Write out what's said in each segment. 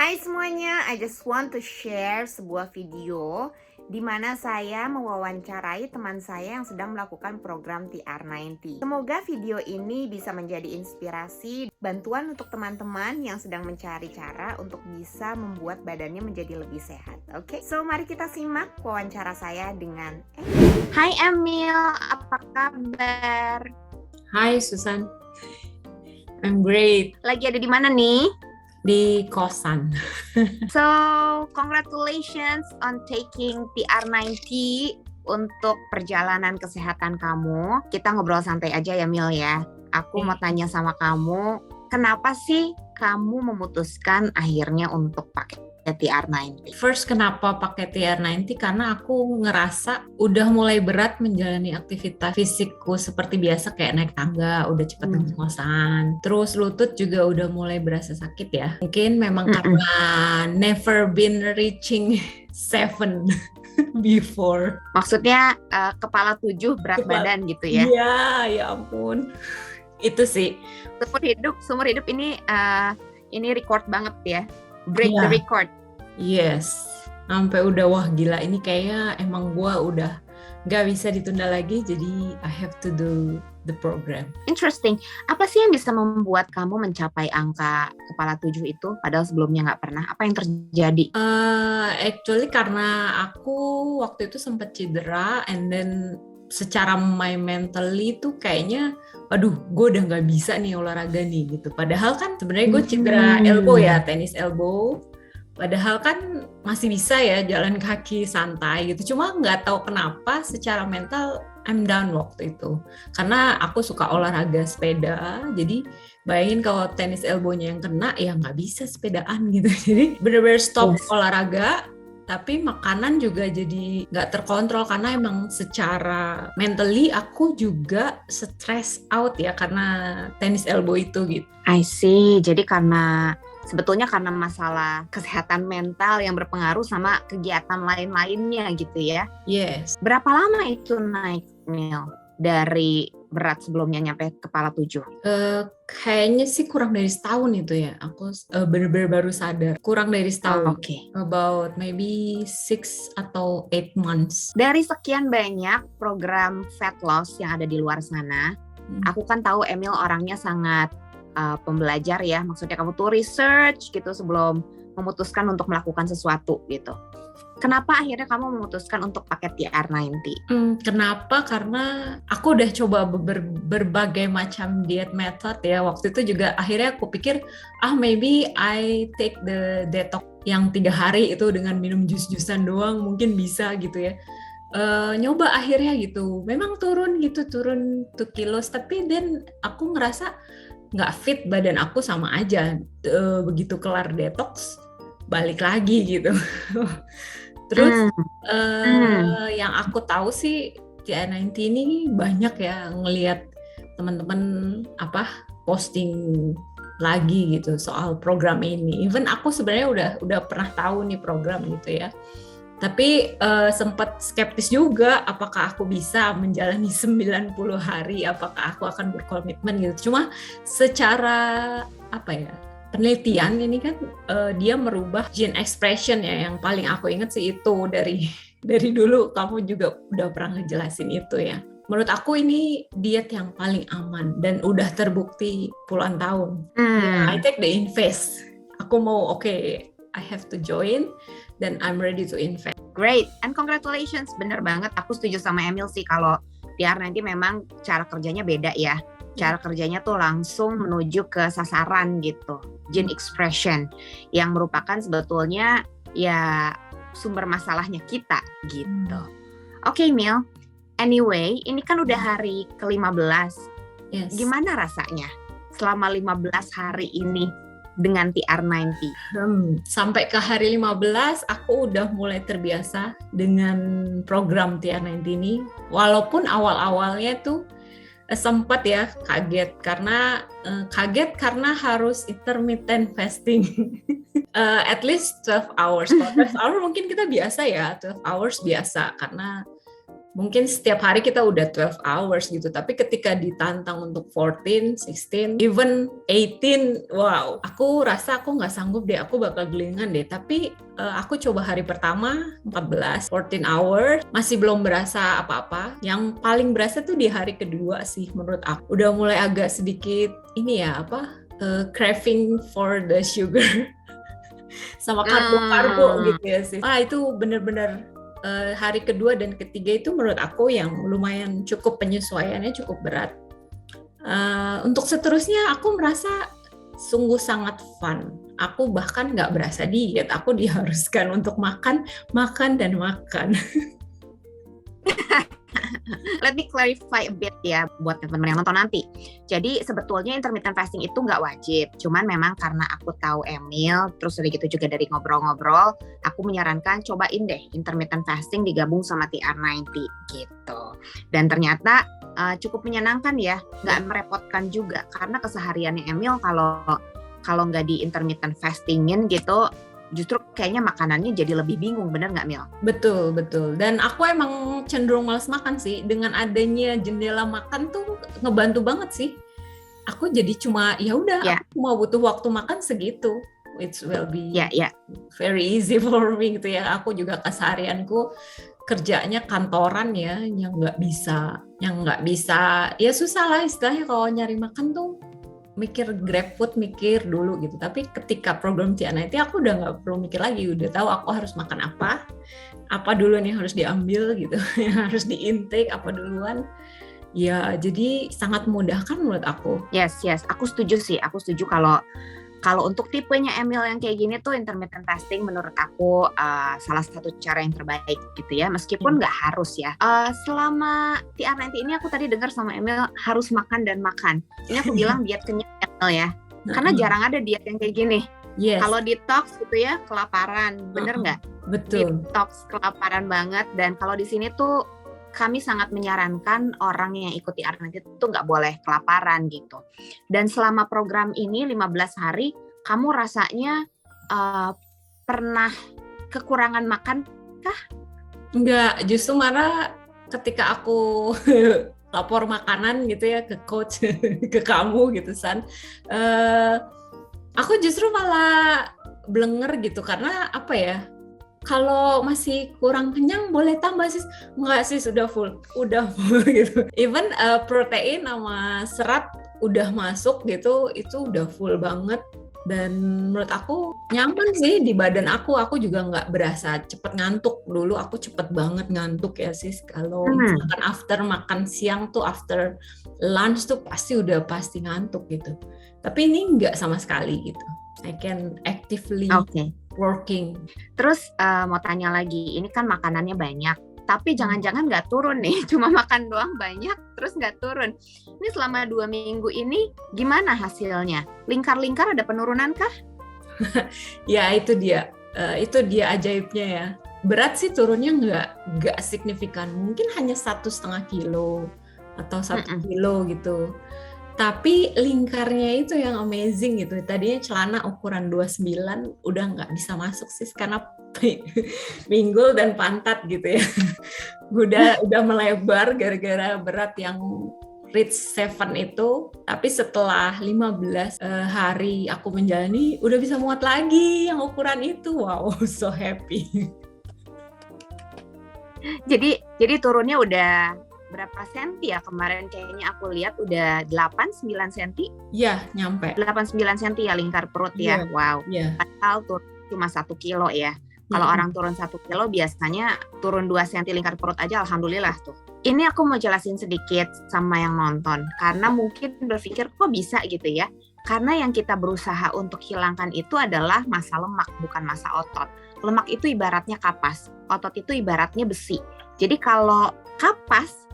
Hai semuanya, I just want to share sebuah video di mana saya mewawancarai teman saya yang sedang melakukan program TR90. Semoga video ini bisa menjadi inspirasi, bantuan untuk teman-teman yang sedang mencari cara untuk bisa membuat badannya menjadi lebih sehat. Oke, so mari kita simak wawancara saya dengan Emil. Hai Emil, apa kabar? Hai Susan, I'm great. Lagi ada di mana nih? Di kosan. So, congratulations on taking TR90 untuk perjalanan kesehatan kamu. Kita ngobrol santai aja ya Mil ya. Aku mau tanya sama kamu, kenapa sih kamu memutuskan akhirnya untuk pakai TR90? First, kenapa pakai TR90? Karena aku ngerasa udah mulai berat menjalani aktivitas fisikku seperti biasa kayak naik tangga, udah cepet ngos-ngosan. Terus lutut juga udah mulai berasa sakit ya. Mungkin memang karena never been reaching 7 before. Maksudnya kepala 7 berat badan gitu ya? Iya, ya ampun. Itu sih. Seumur hidup ini record banget ya. Break the record. Yes, sampai udah wah gila ini kayaknya emang gua udah gak bisa ditunda lagi, jadi I have to do the program. Interesting. Apa sih yang bisa membuat kamu mencapai angka kepala 7 itu padahal sebelumnya nggak pernah? Apa yang terjadi? Actually karena aku waktu itu sempat cedera, and then secara my mentally tuh kayaknya aduh gue udah nggak bisa nih olahraga nih gitu. Padahal kan sebenarnya gue cedera elbow ya, tenis elbow. Padahal kan masih bisa ya jalan kaki santai gitu. Cuma nggak tahu kenapa secara mental I'm down waktu itu. Karena aku suka olahraga sepeda. Jadi bayangin kalau tenis elbow-nya yang kena ya nggak bisa sepedaan gitu. Jadi bener-bener stop olahraga. Tapi makanan juga jadi nggak terkontrol karena emang secara mentally aku juga stress out ya karena tenis elbow itu gitu. I see. Jadi sebetulnya karena masalah kesehatan mental yang berpengaruh sama kegiatan lain-lainnya gitu ya. Yes. Berapa lama itu naik Mil dari berat sebelumnya nyampe kepala 7? Kayaknya sih kurang dari setahun itu ya. Aku bener-bener baru sadar. Kurang dari setahun. Okay. About maybe 6 atau 8 months. Dari sekian banyak program fat loss yang ada di luar sana, aku kan tahu Emil orangnya sangat pembelajar ya, maksudnya kamu tuh research gitu sebelum memutuskan untuk melakukan sesuatu gitu. Kenapa akhirnya kamu memutuskan untuk pakai TR90? Kenapa? Karena aku udah coba berbagai macam diet method ya. Waktu itu juga akhirnya aku pikir, maybe I take the detox yang 3 hari itu dengan minum jus-jusan doang mungkin bisa gitu ya. Nyoba akhirnya gitu. Memang turun 2 kilos, tapi then aku ngerasa nggak fit badan aku sama aja. Begitu kelar detox balik lagi gitu. Terus yang aku tahu sih TR90 ini banyak ya ngelihat teman-teman posting lagi gitu soal program ini. Even aku sebenarnya udah pernah tahu nih program gitu ya. Tapi sempat skeptis juga apakah aku bisa menjalani 90 hari, apakah aku akan berkomitmen gitu. Cuma secara penelitian ini kan dia merubah gene expression ya, yang paling aku ingat sih itu dari dulu kamu juga udah pernah ngejelasin itu ya. Menurut aku ini diet yang paling aman dan udah terbukti puluhan tahun. I take the invest. Aku mau I have to join dan I'm ready to invest. Great, and congratulations, bener banget. Aku setuju sama Emil sih kalau TR90 memang cara kerjanya beda ya. Cara kerjanya tuh langsung menuju ke sasaran gitu, gene expression, yang merupakan sebetulnya ya sumber masalahnya kita gitu. Oke, Mil, anyway, ini kan udah hari ke-15. Yes. Gimana rasanya selama 15 hari ini dengan TR90? Sampai ke hari 15 aku udah mulai terbiasa dengan program TR90 ini. Walaupun awal-awalnya tuh sempat ya kaget karena harus intermittent fasting. At least 12 hours. 12 hours mungkin kita biasa ya, 12 hours biasa karena mungkin setiap hari kita udah 12 hours gitu, tapi ketika ditantang untuk 14, 16, even 18, wow, aku rasa aku nggak sanggup deh, aku bakal gelingan deh. Tapi aku coba hari pertama 14 hours, masih belum berasa apa-apa. Yang paling berasa tuh di hari kedua sih menurut aku. Udah mulai agak sedikit ini ya, craving for the sugar sama karbo-karbo gitu ya sih. Itu bener-bener hari kedua dan ketiga itu menurut aku yang lumayan cukup penyesuaiannya cukup berat. Untuk seterusnya aku merasa sungguh sangat fun. Aku bahkan nggak berasa diet, aku diharuskan untuk makan, dan makan. Let me clarify a bit ya buat teman-teman yang nonton nanti. Jadi sebetulnya intermittent fasting itu nggak wajib. Cuman memang karena aku tahu Emil, terus udah gitu juga dari ngobrol-ngobrol, aku menyarankan cobain deh intermittent fasting digabung sama TR90 gitu. Dan ternyata cukup menyenangkan ya, nggak merepotkan juga. Karena kesehariannya Emil kalau nggak di intermittent fastingin gitu, justru kayaknya makanannya jadi lebih bingung, bener nggak Mil? Betul. Dan aku emang cenderung malas makan sih. Dengan adanya jendela makan tuh ngebantu banget sih. Aku jadi cuma aku cuma butuh waktu makan segitu. It will be very easy for me gitu ya. Aku juga keseharianku kerjanya kantoran ya, yang nggak bisa, ya susah lah istilahnya kalau nyari makan tuh. Mikir GrabFood, mikir dulu gitu. Tapi ketika program TR90 aku udah nggak perlu mikir lagi, udah tahu aku harus makan apa dulu nih harus diambil gitu, yang harus di-intake apa duluan. Ya, jadi sangat memudahkan menurut aku. Yes, aku setuju sih. Aku setuju kalau untuk tipenya Emil yang kayak gini tuh intermittent fasting menurut aku salah satu cara yang terbaik gitu ya, meskipun nggak harus ya. Selama TR90 ini aku tadi dengar sama Emil harus makan dan makan. Ini aku bilang diet kenyang Emil ya, karena jarang ada diet yang kayak gini. Yes. Kalau detox gitu ya kelaparan, bener nggak? Betul. Detox kelaparan banget, dan kalau di sini tuh kami sangat menyarankan orang yang ikuti TR90 itu nggak boleh kelaparan gitu. Dan selama program ini 15 hari, kamu rasanya pernah kekurangan makan kah? Enggak, justru malah ketika aku lapor makanan gitu ya ke coach, ke kamu gitu San, aku justru malah blenger gitu, karena apa ya, kalau masih kurang kenyang boleh tambah sis. Enggak sis, udah full gitu. Even protein sama serat udah masuk gitu, itu udah full banget. Dan menurut aku nyaman sih di badan aku juga nggak berasa cepet ngantuk. Dulu aku cepet banget ngantuk ya sis, kalau misalkan after makan siang tuh, after lunch tuh pasti ngantuk gitu. Tapi ini nggak sama sekali gitu. I can actively working. Terus mau tanya lagi, ini kan makanannya banyak, tapi jangan-jangan nggak turun nih, cuma makan doang banyak, terus nggak turun. Ini selama 2 minggu ini gimana hasilnya? Lingkar-lingkar ada penurunan kah? Ya itu dia ajaibnya ya. Berat sih turunnya nggak signifikan, mungkin hanya 1,5 kilo atau 1 kilo gitu. Tapi lingkarnya itu yang amazing gitu. Tadinya celana ukuran 29 udah nggak bisa masuk sih, karena pinggul dan pantat gitu ya. udah melebar gara-gara berat yang reach 7 itu. Tapi setelah 15 hari aku menjalani, udah bisa muat lagi yang ukuran itu. Wow, so happy. Jadi turunnya udah berapa senti ya? Kemarin kayaknya aku lihat udah 8-9 senti. Iya, nyampe. 8-9 senti ya lingkar perut ya. Wow. Padahal turun cuma 1 kilo ya. Kalau orang turun 1 kilo biasanya turun 2 senti lingkar perut aja, alhamdulillah tuh. Ini aku mau jelasin sedikit sama yang nonton, karena mungkin berpikir kok bisa gitu ya. Karena yang kita berusaha untuk hilangkan itu adalah massa lemak, bukan massa otot. Lemak itu ibaratnya kapas, otot itu ibaratnya besi. Jadi kalau kapas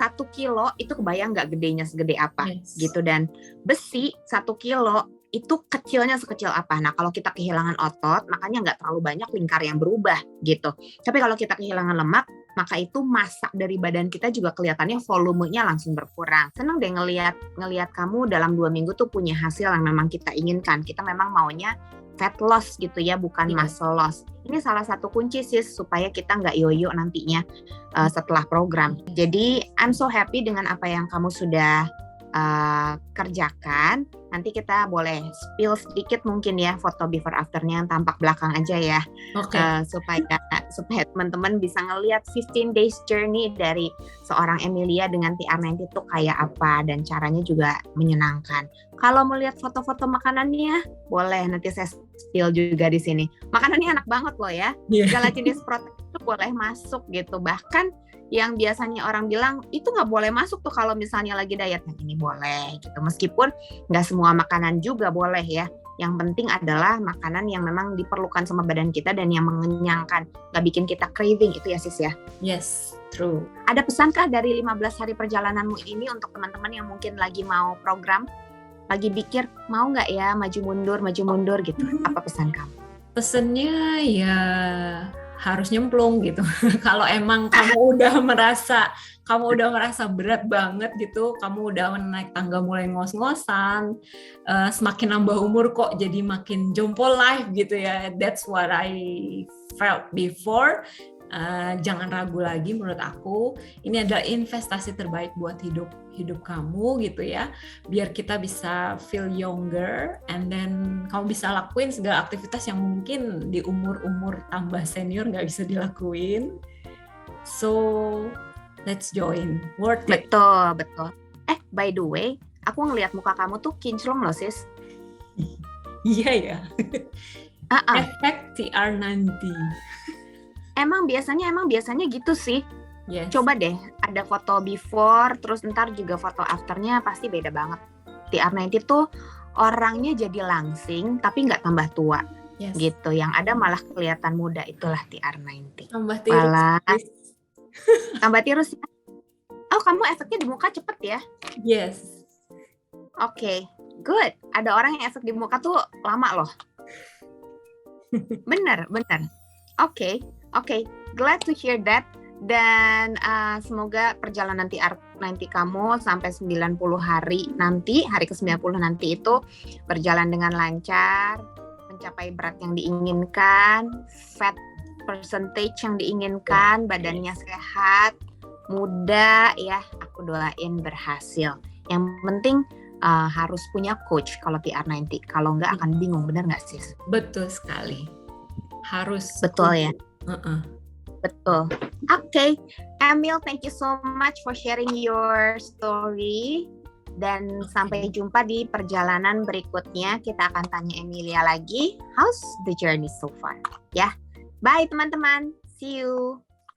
1 kilo itu kebayang nggak gedenya segede apa gitu, dan besi 1 kilo itu kecilnya sekecil apa. Nah kalau kita kehilangan otot, makanya nggak terlalu banyak lingkar yang berubah gitu. Tapi kalau kita kehilangan lemak, maka itu massa dari badan kita juga kelihatannya volumenya langsung berkurang. Seneng deh ngelihat kamu dalam 2 minggu tuh punya hasil yang memang kita inginkan. Kita memang maunya fat loss gitu ya, bukan Iya. muscle loss. Ini salah satu kunci sis supaya kita nggak yoyo nantinya setelah program. Jadi I'm so happy dengan apa yang kamu sudah kerjakan. Nanti kita boleh spill sedikit mungkin ya foto before afternya yang tampak belakang aja ya. Oke. Supaya teman-teman bisa ngelihat 15 days journey dari seorang Emilia dengan TR90 itu kayak apa dan caranya juga menyenangkan. Kalau mau lihat foto-foto makanannya, boleh nanti saya spill juga di sini. Makanannya enak banget loh ya. Yeah. Segala jenis protein itu boleh masuk gitu. Bahkan yang biasanya orang bilang itu nggak boleh masuk tuh kalau misalnya lagi diet, nah ini boleh gitu. Meskipun nggak semua makanan juga boleh ya. Yang penting adalah makanan yang memang diperlukan sama badan kita dan yang mengenyangkan, nggak bikin kita craving itu ya sis ya. Yes, true. Ada pesankah dari 15 hari perjalananmu ini untuk teman-teman yang mungkin lagi mau program, lagi pikir mau nggak ya maju mundur gitu? Apa pesan kamu? Pesennya ya harus nyemplung gitu. Kalau emang kamu udah merasa berat banget gitu, kamu udah naik tangga mulai ngos-ngosan, semakin nambah umur kok jadi makin jompo life gitu ya. That's what I felt before. Jangan ragu lagi, menurut aku ini adalah investasi terbaik buat hidup kamu gitu ya, biar kita bisa feel younger and then kamu bisa lakuin segala aktivitas yang mungkin di umur tambah senior nggak bisa dilakuin. So let's join, worth it. Betul. By the way, aku ngelihat muka kamu tuh kinclong loh sis. Iya ya. Efek TR90. Emang biasanya gitu sih. Yes. Coba deh, ada foto before, terus ntar juga foto afternya pasti beda banget. TR90 tuh orangnya jadi langsing, tapi nggak tambah tua. Yes. Gitu. Yang ada malah kelihatan muda, itulah TR90. Tambah tirus. Tambah tirus ya? Oh, kamu efeknya di muka cepet ya? Yes. Oke, good. Ada orang yang efek di muka tuh lama loh. Bener. Oke, glad to hear that. Dan semoga perjalanan TR90 kamu sampai 90 hari nanti, hari ke-90 nanti itu berjalan dengan lancar, mencapai berat yang diinginkan, fat percentage yang diinginkan, badannya sehat, muda ya, aku doain berhasil. Yang penting harus punya coach kalau TR90, kalau enggak akan bingung, benar nggak sis? Betul sekali. Harus. Betul ya? Betul. Okay, Emil, thank you so much for sharing your story. Dan sampai jumpa di perjalanan berikutnya. Kita akan tanya Emilia lagi, how's the journey so far? Ya, bye teman-teman. See you.